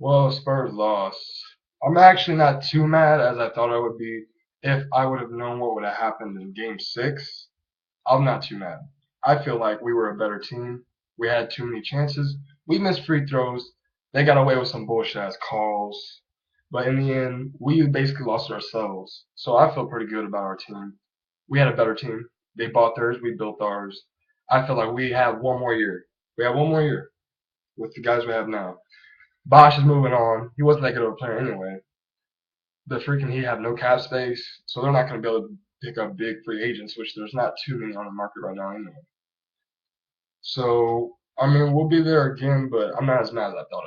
Well, Spurs lost. I'm actually not too mad as I thought I would be if I would have known what would have happened in Game 6. I'm not too mad. I feel like we were a better team. We had too many chances. We missed free throws. They got away with some bullshit ass calls. But in the end, we basically lost ourselves. So I feel pretty good about our team. We had a better team. They bought theirs. We built ours. I feel like we have one more year. We have one more year with the guys we have now. Bosch is moving on. He wasn't that good of a player anyway. The freaking Heat have no cap space, so they're not going to be able to pick up big free agents, which there's not too many on the market right now anyway. So I mean, we'll be there again, but I'm not as mad as I thought.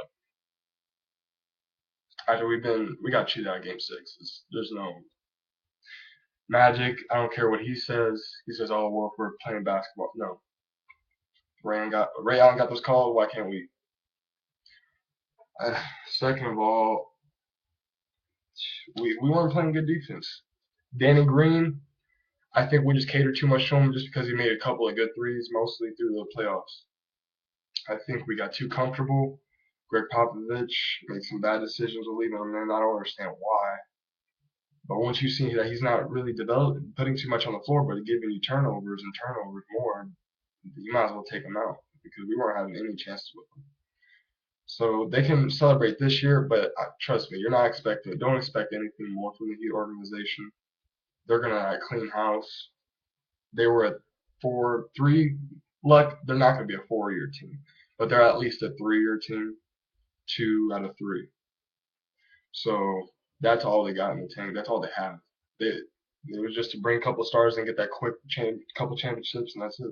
After we got cheated out of Game 6. There's no magic. I don't care what he says. He says, "Oh well, if we're playing basketball." No, Ray Allen got those calls. Why can't we? Second of all, we weren't playing good defense. Danny Green, I think we just catered too much to him just because he made a couple of good threes, mostly through the playoffs. I think we got too comfortable. Greg Popovich made some bad decisions with leaving him in. I don't understand why. But once you see that he's not really developing, putting too much on the floor, but giving you turnovers and turnovers more, you might as well take him out because we weren't having any chances with him. So they can celebrate this year, but trust me, you're not expecting. Don't expect anything more from the Heat organization. They're gonna clean house. They were at 4-3. Luck, they're not gonna be a 4-year team, but they're at least a 3-year team, 2 out of 3. So that's all they got in the tank. That's all they have. It was just to bring a couple of stars and get that quick couple championships, and that's it.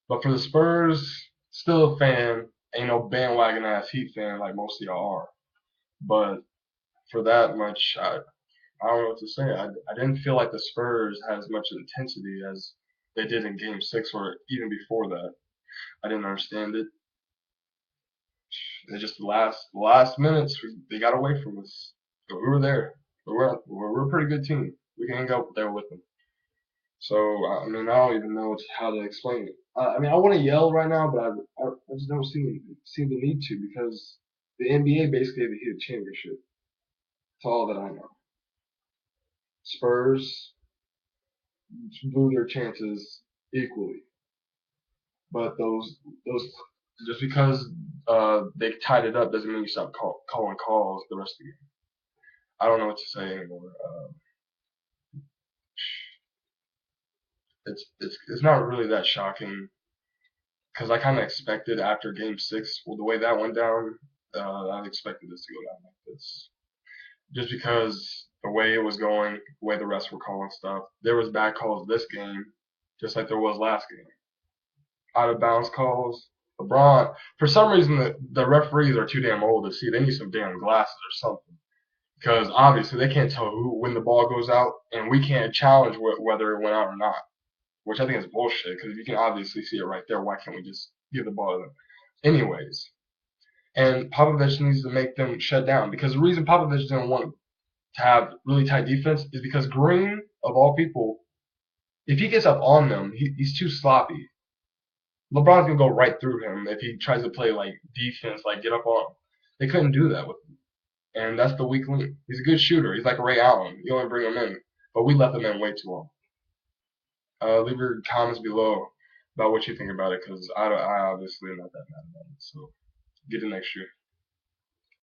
But for the Spurs, still a fan. Ain't no bandwagon ass Heat fan like most of y'all are. But for that much, I don't know what to say. I didn't feel like the Spurs had as much intensity as they did in Game 6 or even before that. I didn't understand it. It's just the last minutes they got away from us. But we were there. We're a pretty good team. We can hang out there with them. So I mean I don't even know how to explain it. I mean I want to yell right now, but I just don't see the need to because the NBA basically had to hit a championship. That's all that I know. Spurs blew their chances equally, but those just because they tied it up doesn't mean you stop calling calls the rest of the game. I don't know what to say anymore. It's not really that shocking because I kind of expected after Game 6, well, the way that went down, I expected this to go down like this. Just because the way it was going, the way the refs were calling stuff, there was bad calls this game, just like there was last game. Out of bounds calls. LeBron, for some reason, the referees are too damn old to see. They need some damn glasses or something. Because obviously they can't tell who when the ball goes out, and we can't challenge whether it went out or not. Which I think is bullshit. Because if you can obviously see it right there, why can't we just give the ball to them? Anyways, and Popovich needs to make them shut down. Because the reason Popovich didn't want to have really tight defense is because Green, of all people, if he gets up on them, he's too sloppy. LeBron's gonna go right through him if he tries to play like defense, like get up on him. They couldn't do that with him, and that's the weak link. He's a good shooter. He's like Ray Allen. You only bring him in, but we left him in way too long. Leave your comments below about what you think about it, because I obviously am not that mad about it. So get it next year.